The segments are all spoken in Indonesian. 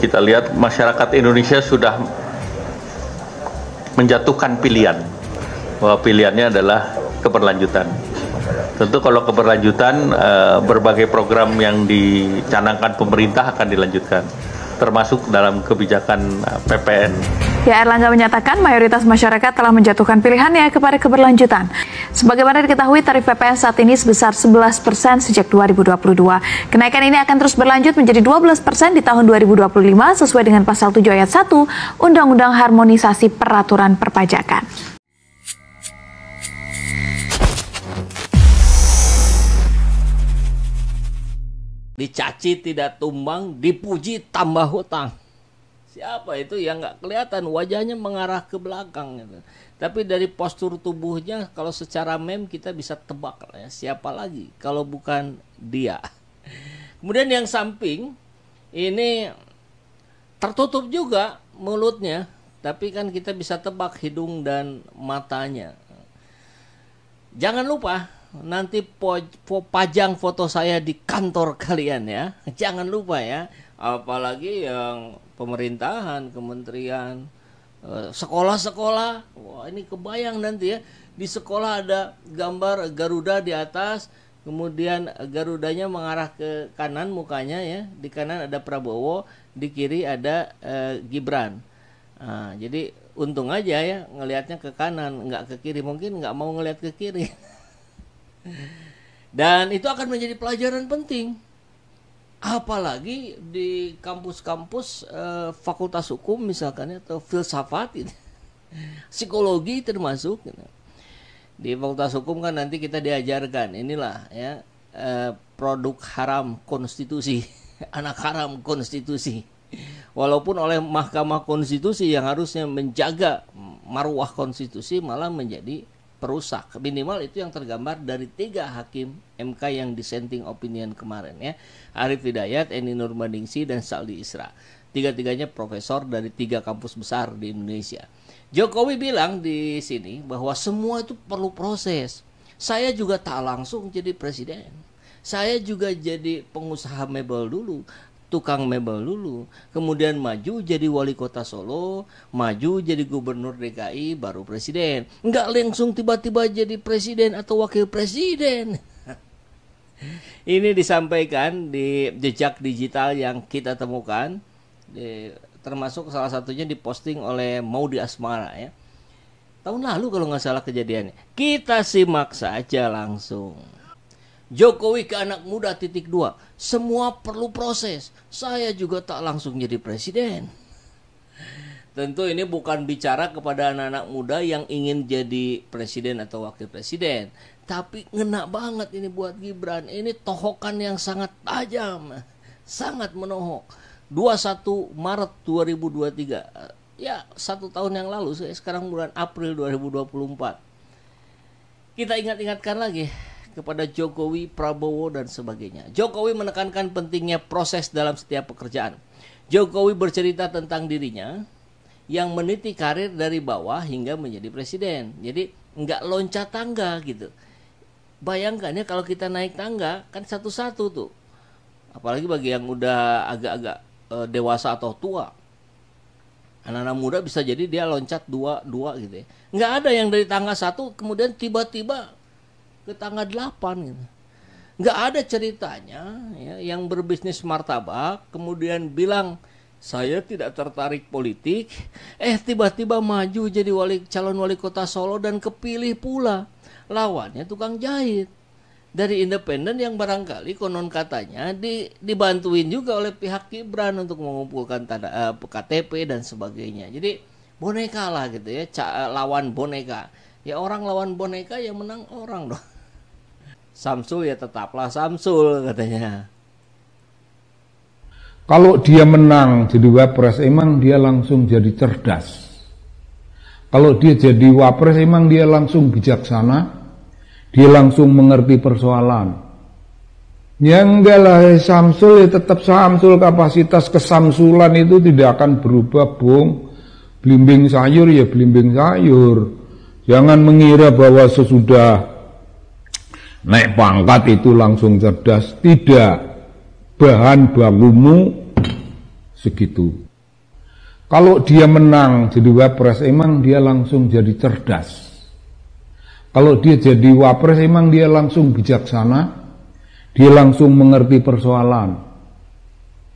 kita lihat masyarakat Indonesia sudah menjatuhkan pilihan, bahwa pilihannya adalah keberlanjutan. Tentu kalau keberlanjutan, berbagai program yang dicanangkan pemerintah akan dilanjutkan, termasuk dalam kebijakan PPN. Ya, Erlangga menyatakan mayoritas masyarakat telah menjatuhkan pilihannya kepada keberlanjutan. Sebagaimana diketahui, tarif PPN saat ini sebesar 11% sejak 2022. Kenaikan ini akan terus berlanjut menjadi 12% di tahun 2025 sesuai dengan pasal 7 ayat 1 Undang-Undang Harmonisasi Peraturan Perpajakan. Dicaci tidak tumbang, dipuji tambah hutang. Siapa itu yang nggak kelihatan, wajahnya mengarah ke belakang gitu. Tapi dari postur tubuhnya, kalau secara meme kita bisa tebak ya, siapa lagi kalau bukan dia. Kemudian yang samping ini tertutup juga mulutnya, tapi kan kita bisa tebak hidung dan matanya. Jangan lupa nanti pajang foto saya di kantor kalian ya. Jangan lupa ya. Apalagi yang pemerintahan, kementerian, sekolah-sekolah. Wah, ini kebayang nanti ya. Di sekolah ada gambar Garuda di atas, kemudian Garudanya mengarah ke kanan mukanya ya. Di kanan ada Prabowo, di kiri ada Gibran. Nah, jadi untung aja ya ngelihatnya ke kanan, nggak ke kiri. Mungkin nggak mau ngelihat ke kiri. Dan itu akan menjadi pelajaran penting. Apalagi di kampus-kampus fakultas hukum misalkan atau filsafat, psikologi termasuk. Di fakultas hukum kan nanti kita diajarkan inilah ya produk haram konstitusi, anak haram konstitusi. Walaupun oleh Mahkamah Konstitusi yang harusnya menjaga marwah konstitusi malah menjadi perusak. Minimal itu yang tergambar dari 3 hakim MK yang dissenting opinion kemarin ya. Arief Hidayat, Eni Nurbaningsi, dan Saldi Isra. 3-tiganya profesor dari 3 kampus besar di Indonesia. Jokowi bilang di sini bahwa semua itu perlu proses. Saya juga tak langsung jadi presiden. Saya juga jadi pengusaha mebel dulu, tukang mebel dulu, kemudian maju jadi wali kota Solo, maju jadi gubernur DKI, baru presiden. Enggak langsung tiba-tiba jadi presiden atau wakil presiden. Ini disampaikan di jejak digital yang kita temukan, termasuk salah satunya diposting oleh Maudi Asmara ya. Tahun lalu kalau nggak salah kejadiannya. Kita simak saja langsung. Jokowi ke anak muda _2. Semua perlu proses. Saya juga tak langsung jadi presiden. Tentu ini bukan bicara kepada anak-anak muda yang ingin jadi presiden atau wakil presiden. Tapi ngena banget ini buat Gibran. Ini tohokan yang sangat tajam. Sangat menohok. 21 Maret 2023. Ya 1 tahun yang lalu. Sekarang bulan April 2024. Kita ingat-ingatkan lagi kepada Jokowi, Prabowo, dan sebagainya. Jokowi menekankan pentingnya proses dalam setiap pekerjaan. Jokowi bercerita tentang dirinya yang meniti karir dari bawah hingga menjadi presiden. Jadi nggak loncat tangga gitu. Bayangkan ya kalau kita naik tangga kan satu-satu tuh. Apalagi bagi yang udah agak-agak dewasa atau tua. Anak-anak muda bisa jadi dia loncat dua gitu ya. Nggak ada yang dari tangga 1 kemudian tiba-tiba ke tangga 8 gitu. Nggak ada ceritanya ya, yang berbisnis martabak kemudian bilang saya tidak tertarik politik, tiba-tiba maju jadi calon wali kota Solo dan kepilih pula. Lawannya tukang jahit dari independen yang barangkali konon katanya dibantuin juga oleh pihak Gibran untuk mengumpulkan KTP dan sebagainya. Jadi boneka lah gitu ya, lawan boneka. Ya orang lawan boneka yang menang orang dong. Samsul ya tetaplah Samsul katanya. Kalau dia menang jadi wapres, emang dia langsung jadi cerdas. Kalau dia jadi wapres, emang dia langsung bijaksana. Dia langsung mengerti persoalan. Ya enggak lah, Samsul ya tetap Samsul. Kapasitas kesamsulan itu tidak akan berubah, Bung. Blimbing sayur ya blimbing sayur. Jangan mengira bahwa sesudah naik pangkat itu langsung cerdas. Tidak. Bahan bakumu segitu. Kalau dia menang jadi wapres, emang dia langsung jadi cerdas. Kalau dia jadi wapres, emang dia langsung bijaksana, dia langsung mengerti persoalan.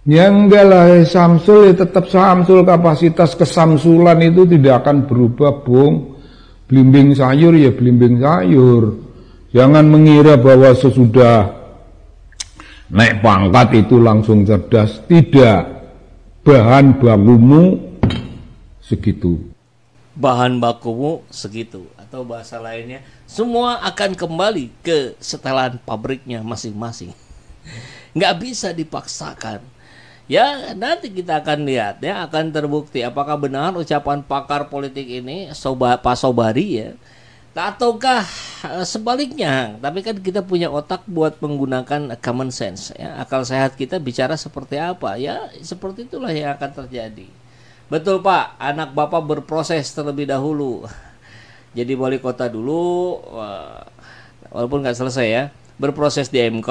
Ya enggak lah, Samsul ya tetap Samsul, kapasitas kesamsulan itu tidak akan berubah, Bung. Belimbing sayur ya belimbing sayur. Jangan mengira bahwa sesudah naik pangkat itu langsung cerdas. Tidak. Bahan bakumu segitu. Bahan bakumu segitu. Atau bahasa lainnya, semua akan kembali ke setelan pabriknya masing-masing. Nggak bisa dipaksakan. Ya nanti kita akan lihat ya, akan terbukti apakah benar ucapan pakar politik ini Pak Sobari ya, ataukah sebaliknya. Tapi kan kita punya otak buat menggunakan common sense ya, akal sehat kita bicara seperti apa ya, seperti itulah yang akan terjadi. Betul Pak, anak Bapak berproses terlebih dahulu jadi wali kota dulu, walaupun nggak selesai ya, berproses di MK,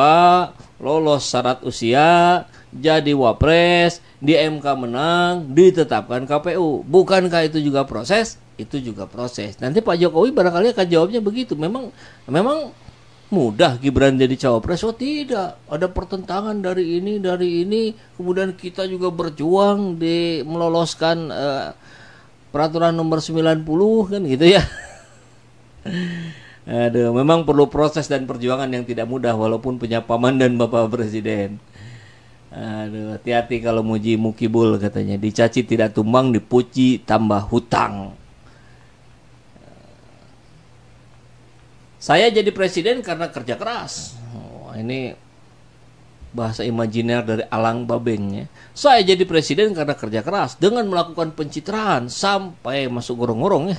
lolos syarat usia, jadi wapres, di MK menang, ditetapkan KPU. Bukankah itu juga proses? Itu juga proses. Nanti Pak Jokowi barangkali akan jawabnya begitu. Memang mudah Gibran jadi cawapres? Oh tidak, ada pertentangan dari ini, kemudian kita juga berjuang di meloloskan peraturan nomor 90 kan gitu ya. Aduh, memang perlu proses dan perjuangan yang tidak mudah walaupun punya paman dan bapak presiden. Aduh, hati-hati kalau muji mukibul katanya, dicaci tidak tumbang, dipuji tambah hutang. Saya jadi presiden karena kerja keras. Oh, ini bahasa imajiner dari Alang Babeng ya. Saya jadi presiden karena kerja keras dengan melakukan pencitraan sampai masuk gorong-gorong ya.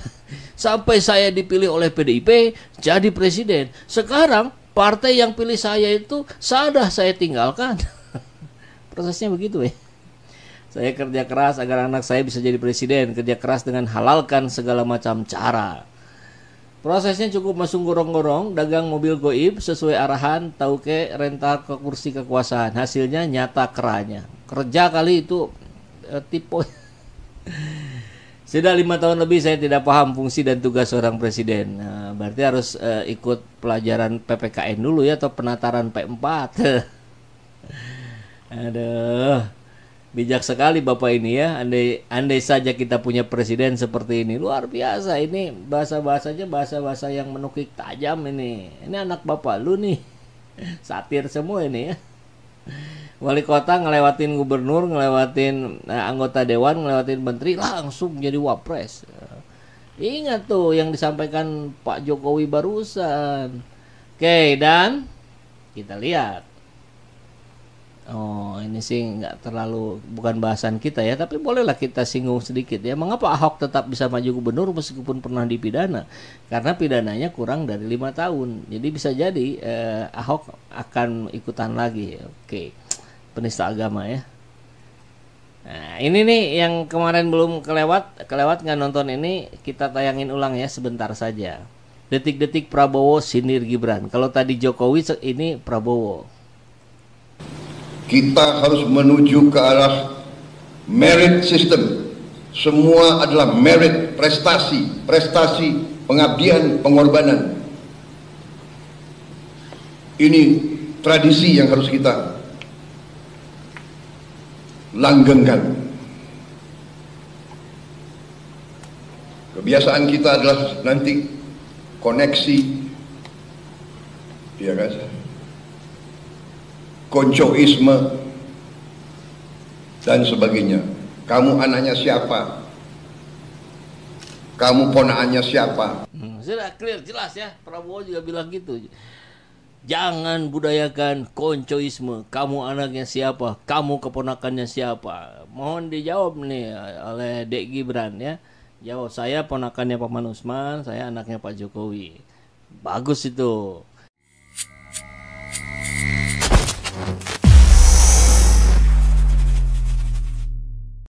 Sampai saya dipilih oleh PDIP jadi presiden. Sekarang partai yang pilih saya itu sudah saya tinggalkan. Prosesnya begitu ya. Saya kerja keras agar anak saya bisa jadi presiden, kerja keras dengan halalkan segala macam cara. Prosesnya cukup masuk gorong-gorong, dagang mobil goib sesuai arahan, tauke rental ke kursi kekuasaan. Hasilnya nyata keranya. Kerja kali itu tipe. Sudah 5 tahun lebih saya tidak paham fungsi dan tugas seorang presiden. Nah, berarti harus ikut pelajaran PPKN dulu ya, atau penataran P4. Aduh, bijak sekali Bapak ini ya. Andai saja kita punya presiden seperti ini, luar biasa. Ini bahasa-bahasanya bahasa-bahasa yang menukik tajam ini. Ini anak Bapak lu nih. Satir semua ini ya. Wali kota ngelewatin gubernur, ngelewatin anggota dewan, ngelewatin menteri, langsung jadi wapres. Ingat tuh yang disampaikan Pak Jokowi barusan. Oke, dan kita lihat. Oh, ini sih nggak terlalu, bukan bahasan kita ya, tapi bolehlah kita singgung sedikit ya. Mengapa Ahok tetap bisa maju gubernur meskipun pernah dipidana? Karena pidananya kurang dari 5 tahun. Jadi bisa jadi Ahok akan ikutan lagi. Oke, penista agama ya. Nah, ini nih yang kemarin belum kelewat nggak nonton ini, kita tayangin ulang ya sebentar saja. Detik-detik Prabowo sindir Gibran. Kalau tadi Jokowi, ini Prabowo. Kita harus menuju ke arah merit system. Semua adalah merit, prestasi, pengabdian, pengorbanan. Ini tradisi yang harus kita langgengkan. Kebiasaan kita adalah nanti koneksi, ya kan? Koncoisme dan sebagainya. Kamu anaknya siapa? Kamu ponakannya siapa? Sudah clear, jelas ya. Prabowo juga bilang gitu. Jangan budayakan koncoisme. Kamu anaknya siapa? Kamu keponakannya siapa? Mohon dijawab nih oleh Dek Gibran ya. Jawab, saya ponakannya Pak Man Usman, saya anaknya Pak Jokowi. Bagus itu.